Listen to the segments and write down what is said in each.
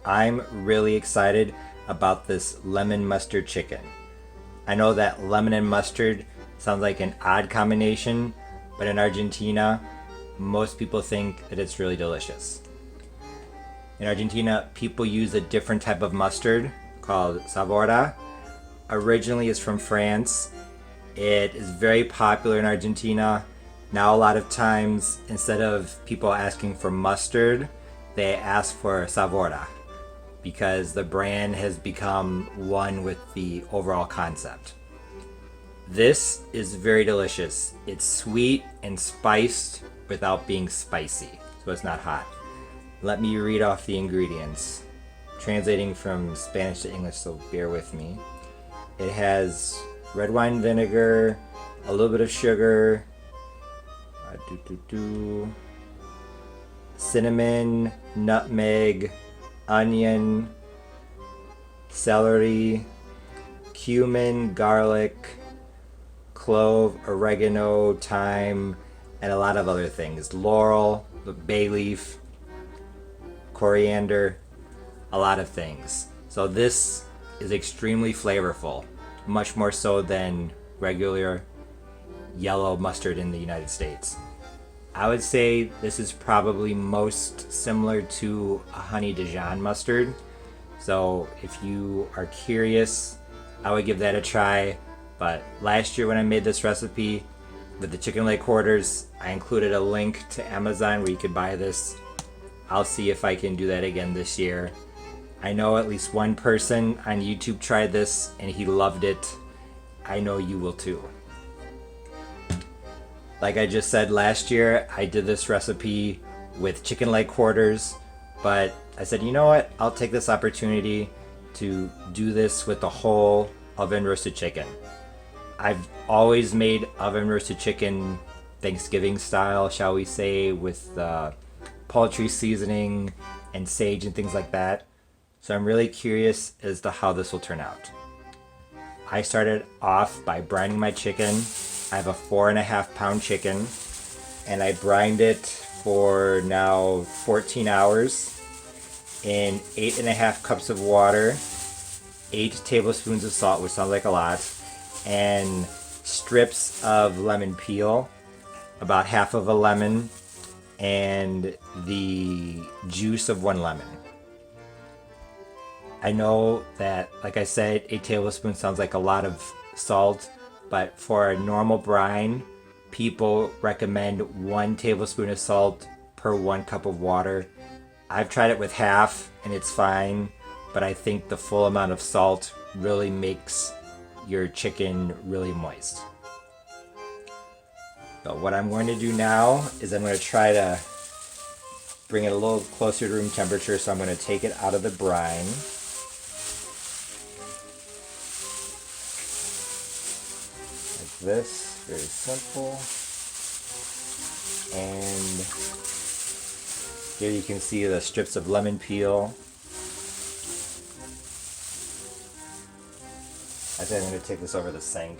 I'm really excited about this lemon mustard chicken. I know that lemon and mustard sounds like an odd combination, but in Argentina, most people think that it's really delicious. In Argentina, people use a different type of mustard called Savora. Originally, it's from France. It is very popular in Argentina. Now, a lot of times, instead of people asking for mustard, they ask for Savora because the brand has become one with the overall concept. This is very delicious. It's sweet and spiced without being spicy, so it's not hot. Let me read off the ingredients, translating from Spanish to English, so bear with me. It has red wine vinegar, a little bit of sugar, cinnamon, nutmeg, onion, celery, cumin, garlic, clove, oregano, thyme, and a lot of other things. Laurel, the bay leaf, coriander, a lot of things. So this is extremely flavorful, much more so than regular yellow mustard in the United States. I would say this is probably most similar to a honey Dijon mustard. So if you are curious, I would give that a try. But last year when I made this recipe with the chicken leg quarters, I included a link to Amazon where you could buy this. I'll see if I can do that again this year. I know at least one person on YouTube tried this and he loved it. I know you will too. Like I just said, last year I did this recipe with chicken leg quarters, but I said, you know what? I'll take this opportunity to do this with the whole oven roasted chicken. I've always made oven roasted chicken Thanksgiving style, shall we say, with poultry seasoning and sage and things like that. So I'm really curious as to how this will turn out. I started off by brining my chicken. I have a 4.5 pound chicken and I brined it for now 14 hours in 8.5 cups of water, 8 tablespoons of salt, which sounds like a lot, and strips of lemon peel, about half of a lemon, and the juice of 1 lemon. I know that, like I said, 8 tablespoons sounds like a lot of salt, but for a normal brine, people recommend 1 tablespoon of salt per 1 cup of water. I've tried it with half and it's fine, but I think the full amount of salt really makes your chicken really moist. So what I'm going to do now is I'm going to try to bring it a little closer to room temperature, so I'm going to take it out of the brine. This, very simple. And here you can see the strips of lemon peel. I think I'm going to take this over the sink.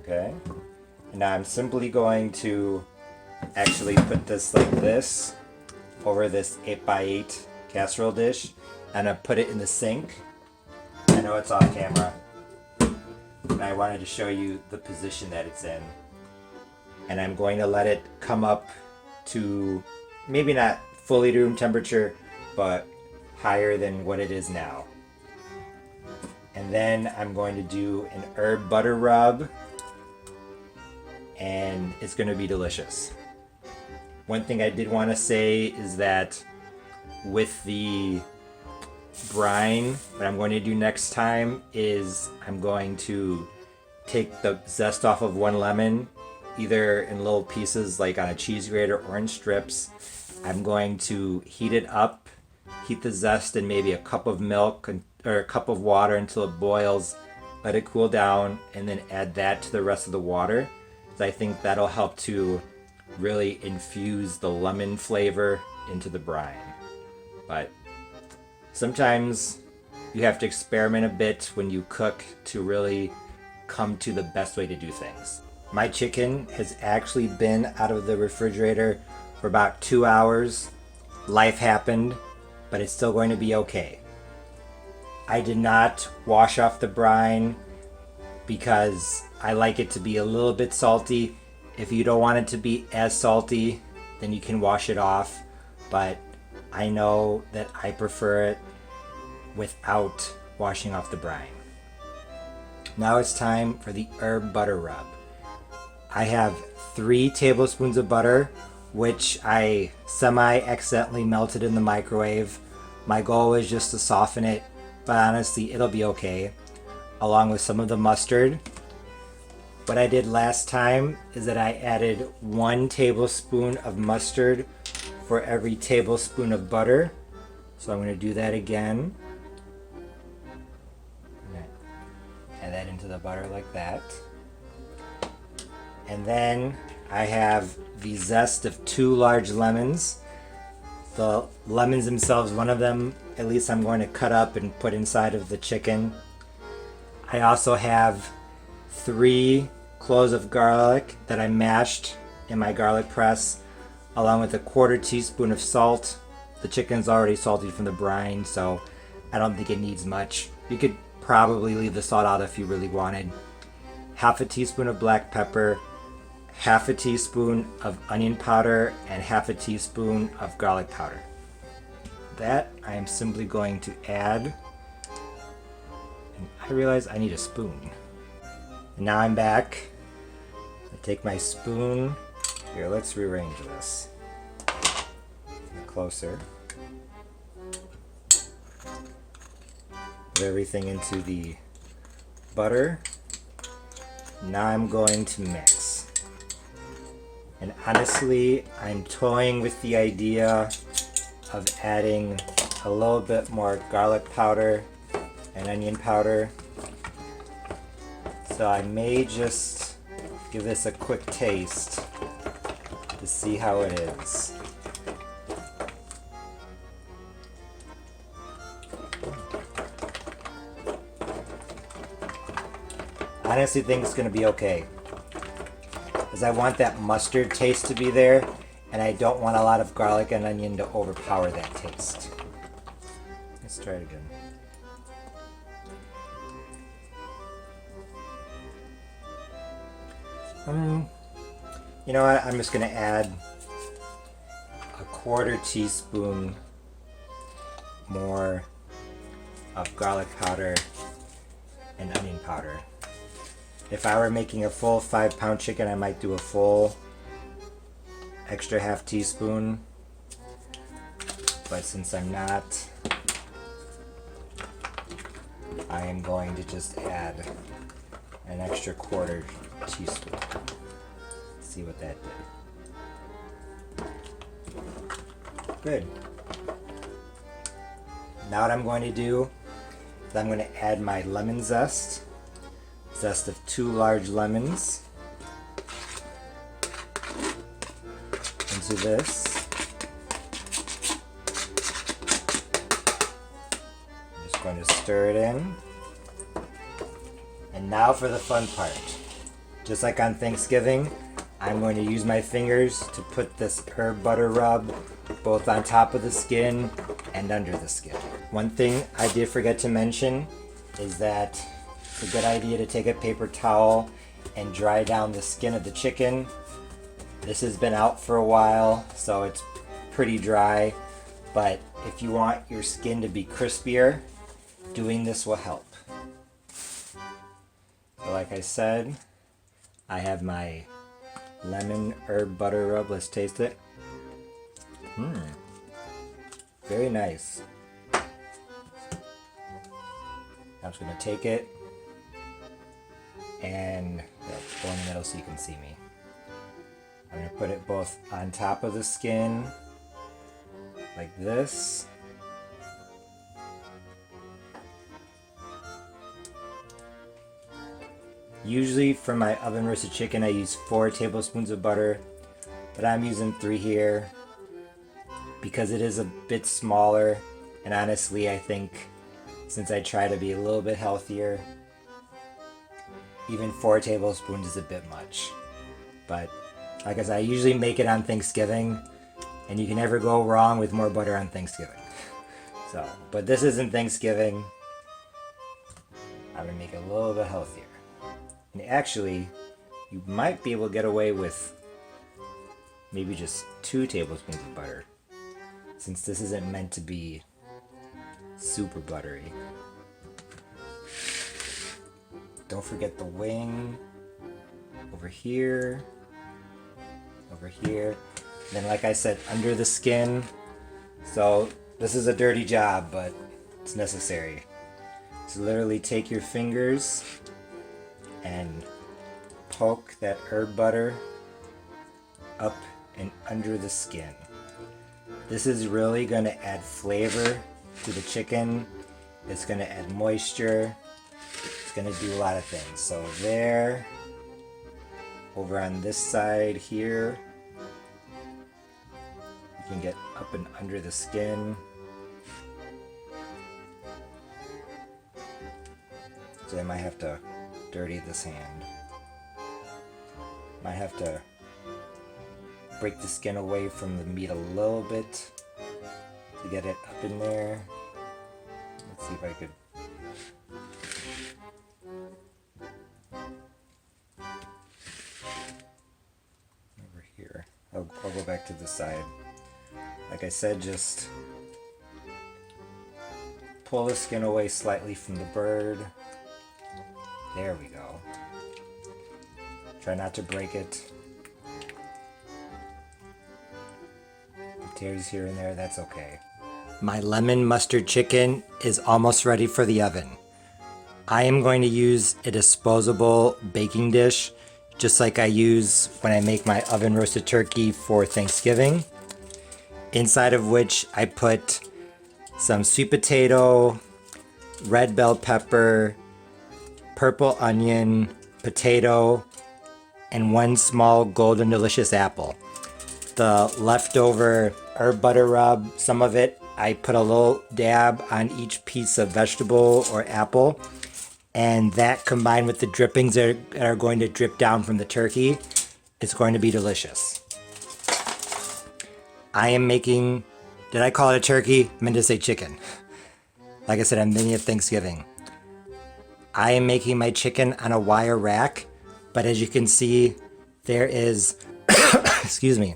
Okay. And now I'm simply going to actually put this like this over this 8x8 casserole dish, and I put it in the sink. I know it's off camera, but I wanted to show you the position that it's in. And I'm going to let it come up to maybe not fully to room temperature, but higher than what it is now. And then I'm going to do an herb butter rub, and it's going to be delicious. One thing I did want to say is that with the brine, what I'm going to do next time is I'm going to take the zest off of 1 lemon, either in little pieces like on a cheese grater or in strips. I'm going to heat it up, heat the zest in maybe a cup of milk or a cup of water until it boils, let it cool down, and then add that to the rest of the water. So I think that'll help to really infuse the lemon flavor into the brine. But sometimes you have to experiment a bit when you cook to really come to the best way to do things. My chicken has actually been out of the refrigerator for about 2 hours. life happened, but it's still going to be okay. I did not wash off the brine because I like it to be a little bit salty. If you don't want it to be as salty, then you can wash it off, but I know that I prefer it without washing off the brine. Now it's time for the herb butter rub. I have 3 tablespoons of butter, which I semi-accidentally melted in the microwave. My goal is just to soften it, but honestly, it'll be okay, along with some of the mustard. What I did last time is that I added 1 tablespoon of mustard for every tablespoon of butter. So I'm going to do that again. Add that into the butter like that. And then I have the zest of 2 large lemons. The lemons themselves, one of them at least I'm going to cut up and put inside of the chicken. I also have 3 cloves of garlic that I mashed in my garlic press, along with a 1/4 teaspoon of salt. The chicken's already salty from the brine, so I don't think it needs much. You could probably leave the salt out if you really wanted. 1/2 teaspoon of black pepper, 1/2 teaspoon of onion powder, and 1/2 teaspoon of garlic powder. That I am simply going to add. And I realize I need a spoon. And now I'm back. I take my spoon. Here, let's rearrange this. Get closer. Put everything into the butter. Now I'm going to mix. And honestly, I'm toying with the idea of adding a little bit more garlic powder and onion powder. So I may just give this a quick taste to see how it is. I honestly think it's going to be okay, because I want that mustard taste to be there, and I don't want a lot of garlic and onion to overpower that taste. Let's try it again. You know what? I'm just going to add a 1/4 teaspoon more of garlic powder and onion powder. If I were making a full 5-pound chicken, I might do a full extra 1/2 teaspoon. But since I'm not, I am going to just add an extra 1/4 teaspoon. See what that did. Good. Now what I'm going to do is I'm going to add my lemon zest. Zest of 2 large lemons into this. I'm just going to stir it in. And now for the fun part. Just like on Thanksgiving, I'm going to use my fingers to put this herb butter rub both on top of the skin and under the skin. One thing I did forget to mention is that it's a good idea to take a paper towel and dry down the skin of the chicken. This has been out for a while, so it's pretty dry, but if you want your skin to be crispier, doing this will help. So like I said, I have my lemon herb butter rub. Let's taste it. Very nice. I'm just going to take it and go in the middle so you can see me. I'm going to put it both on top of the skin like this. Usually for my oven roasted chicken I use 4 tablespoons of butter, but I'm using 3 here because it is a bit smaller, and honestly I think since I try to be a little bit healthier, even 4 tablespoons is a bit much. But like I said, I usually make it on Thanksgiving, And you can never go wrong with more butter on Thanksgiving. So, but this isn't Thanksgiving. I'm gonna make it a little bit healthier. And actually, you might be able to get away with maybe just 2 tablespoons of butter, since this isn't meant to be super buttery. Don't forget the wing over here, over here. Then, like I said, under the skin. So this is a dirty job, but it's necessary. So literally take your fingers and poke that herb butter up and under the skin. This is really going to add flavor to the chicken. It's going to add moisture. It's going to do a lot of things. So there, over on this side here, you can get up and under the skin. So I might have to dirty this hand. Might have to break the skin away from the meat a little bit to get it up in there. Let's see if I could. Over here. I'll go back to the side. Like I said, just pull the skin away slightly from the bird. There we go. Try not to break it. Tears here and there, that's okay. My lemon mustard chicken is almost ready for the oven. I am going to use a disposable baking dish, just like I use when I make my oven roasted turkey for Thanksgiving, inside of which I put some sweet potato, red bell pepper, purple onion, potato, and 1 small golden delicious apple. The leftover herb butter rub, some of it, I put a little dab on each piece of vegetable or apple, and that combined with the drippings that are going to drip down from the turkey, it's going to be delicious. I am making, did I call it a turkey? I meant to say chicken. Like I said, I'm thinking of Thanksgiving. I am making my chicken on a wire rack, but as you can see, there is, excuse me,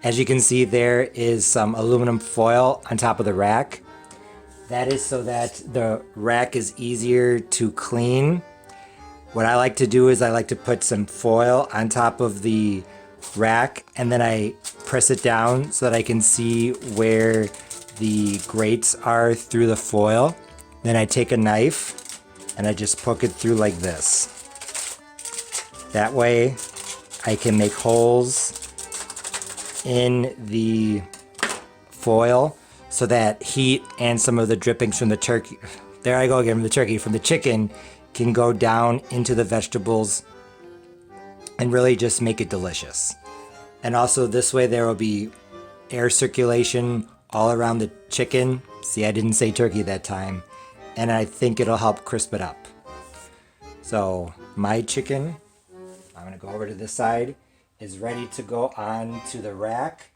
as you can see, there is some aluminum foil on top of the rack. That is so that the rack is easier to clean. What I like to do is I like to put some foil on top of the rack, and then I press it down so that I can see where the grates are through the foil. Then I take a knife and I just poke it through like this. That way I can make holes in the foil so that heat and some of the drippings from the turkey, there I go again, from the turkey, from the chicken, can go down into the vegetables and really just make it delicious. And also this way there will be air circulation all around the chicken. See, I didn't say turkey that time. And I think it'll help crisp it up. So my chicken, I'm gonna go over to this side, is ready to go on to the rack.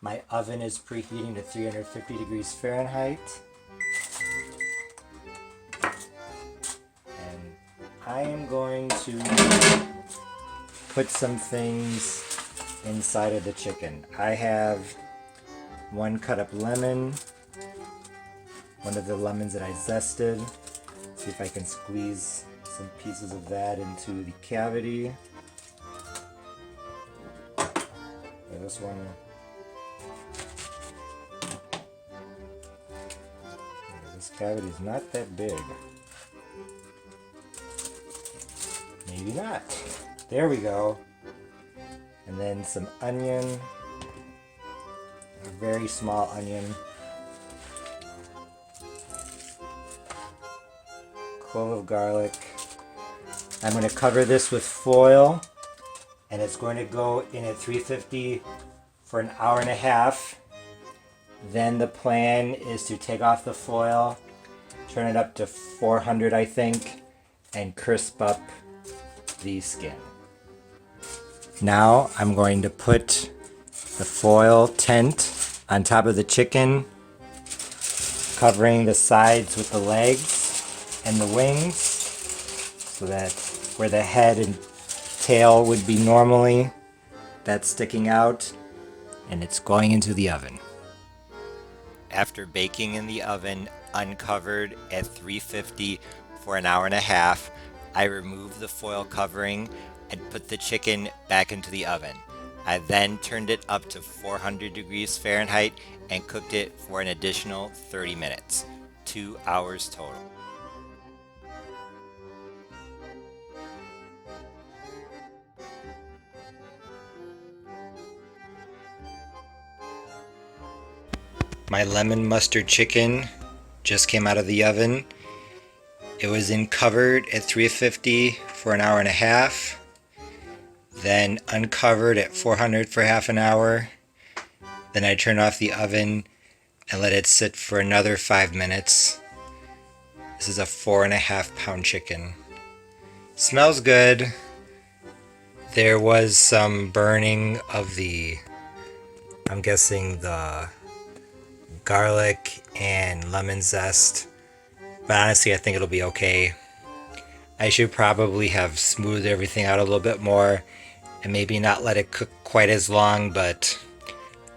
My oven is preheating to 350 degrees Fahrenheit. And I am going to put some things inside of the chicken. I have 1 cut up lemon, one of the lemons that I zested. See if I can squeeze some pieces of that into the cavity. This one, this cavity is not that big. Maybe not. There we go. And then some onion, a very small onion, clove of garlic. I'm going to cover this with foil, and it's going to go in at 350 for an hour and a half. Then the plan is to take off the foil, turn it up to 400 I think, and crisp up the skin. Now I'm going to put the foil tent on top of the chicken, covering the sides with the legs and the wings so that where the head and tail would be normally, that's sticking out, and it's going into the oven. After baking in the oven uncovered at 350 for an hour and a half, I removed the foil covering and put the chicken back into the oven. I then turned it up to 400 degrees Fahrenheit and cooked it for an additional 30 minutes, 2 hours total. My lemon mustard chicken just came out of the oven. It was in covered at 350 for an hour and a half, then uncovered at 400 for half an hour. Then I turned off the oven and let it sit for another 5 minutes. This is a 4.5 pound chicken. Smells good. There was some burning of I'm guessing the garlic and lemon zest, but honestly I think it'll be okay. I should probably have smoothed everything out a little bit more and maybe not let it cook quite as long, but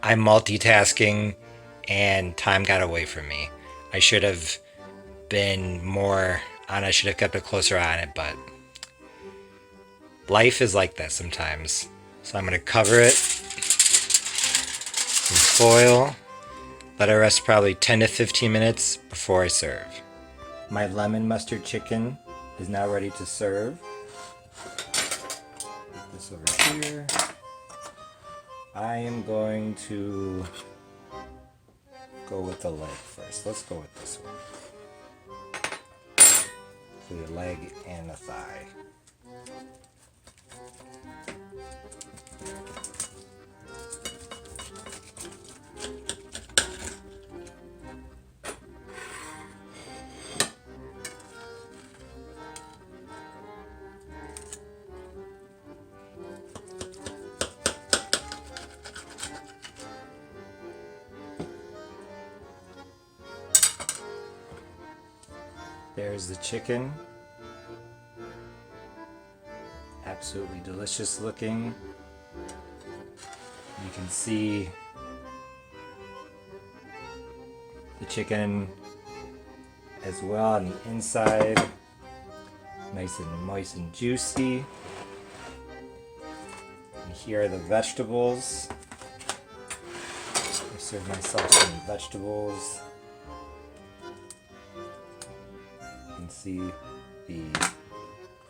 I'm multitasking and time got away from me. I should have been more on it. I should have kept a closer eye on it, but life is like that sometimes. So I'm going to cover it in foil. Let it rest probably 10 to 15 minutes before I serve. My lemon mustard chicken is now ready to serve. Put this over here. I am going to go with the leg first. Let's go with this one. So the leg and the thigh. There's the chicken. Absolutely delicious looking. You can see the chicken as well on the inside. Nice and moist and juicy. And here are the vegetables. I serve myself some vegetables. You can see the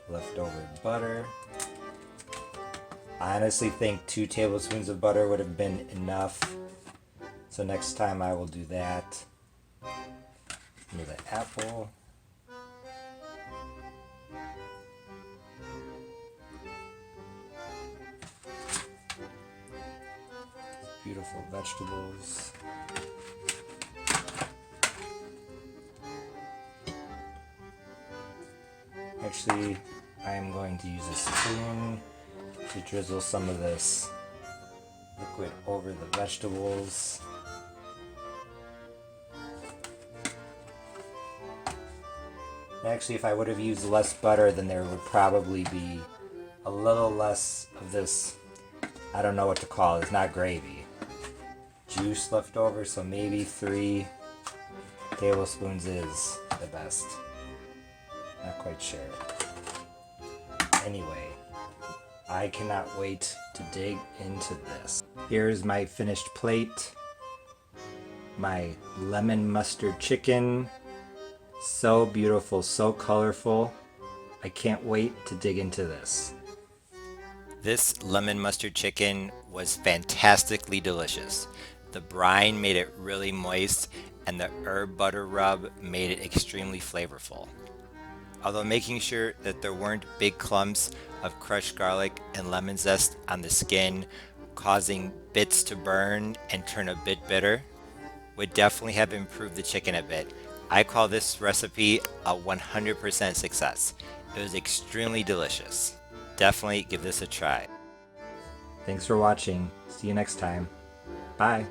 leftover butter. I honestly think 2 tablespoons of butter would have been enough. So next time I will do that. Give me the apple. Beautiful vegetables. Actually, I am going to use a spoon to drizzle some of this liquid over the vegetables. Actually, if I would have used less butter, then there would probably be a little less of this, I don't know what to call it, it's not gravy, juice left over, so maybe 3 tablespoons is the best. Not quite sure. Anyway, I cannot wait to dig into this. Here's my finished plate. My lemon mustard chicken. So beautiful, so colorful. I can't wait to dig into this. This lemon mustard chicken was fantastically delicious. The brine made it really moist, and the herb butter rub made it extremely flavorful. Although making sure that there weren't big clumps of crushed garlic and lemon zest on the skin, causing bits to burn and turn a bit bitter, would definitely have improved the chicken a bit. I call this recipe a 100% success. It was extremely delicious. Definitely give this a try. Thanks for watching. See you next time. Bye.